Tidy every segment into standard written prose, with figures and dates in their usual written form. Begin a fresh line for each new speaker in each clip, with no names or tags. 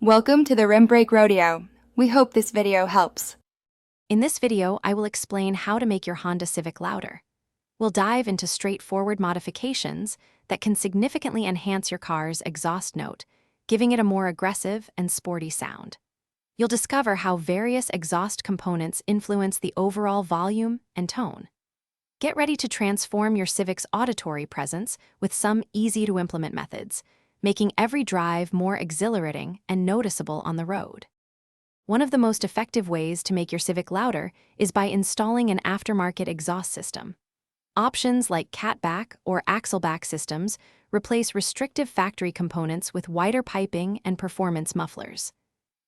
Welcome to the Rim Brake Rodeo. We hope this video helps.
In this video, I will explain how to make your Honda Civic louder. We'll dive into straightforward modifications that can significantly enhance your car's exhaust note, giving it a more aggressive and sporty sound. You'll discover how various exhaust components influence the overall volume and tone. Get ready to transform your Civic's auditory presence with some easy-to-implement methods, making every drive more exhilarating and noticeable on the road. One of the most effective ways to make your Civic louder is by installing an aftermarket exhaust system. Options like catback or axleback systems replace restrictive factory components with wider piping and performance mufflers.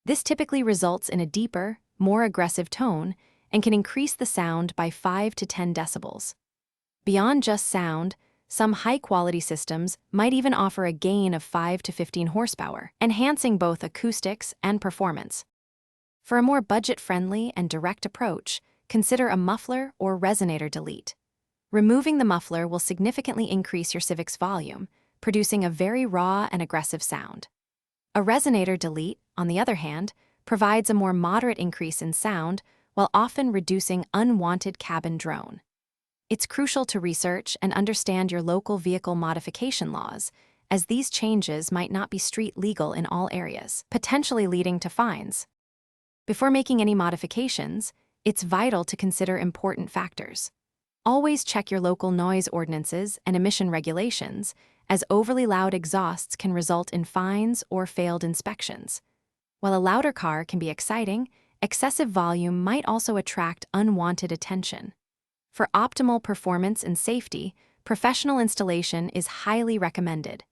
This typically results in a deeper, more aggressive tone and can increase the sound by 5 to 10 decibels. Beyond just sound, some high-quality systems might even offer a gain of 5 to 15 horsepower, enhancing both acoustics and performance. For a more budget-friendly and direct approach, consider a muffler or resonator delete. Removing the muffler will significantly increase your Civic's volume, producing a very raw and aggressive sound. A resonator delete, on the other hand, provides a more moderate increase in sound while often reducing unwanted cabin drone. It's crucial to research and understand your local vehicle modification laws, as these changes might not be street legal in all areas, potentially leading to fines. Before making any modifications, it's vital to consider important factors. Always check your local noise ordinances and emission regulations, as overly loud exhausts can result in fines or failed inspections. While a louder car can be exciting, excessive volume might also attract unwanted attention. For optimal performance and safety, professional installation is highly recommended.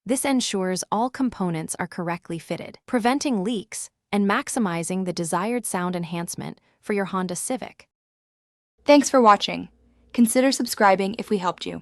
This ensures all components are correctly fitted, preventing leaks and maximizing the desired sound enhancement for your Honda Civic.
Thanks for watching. Consider subscribing if we helped you.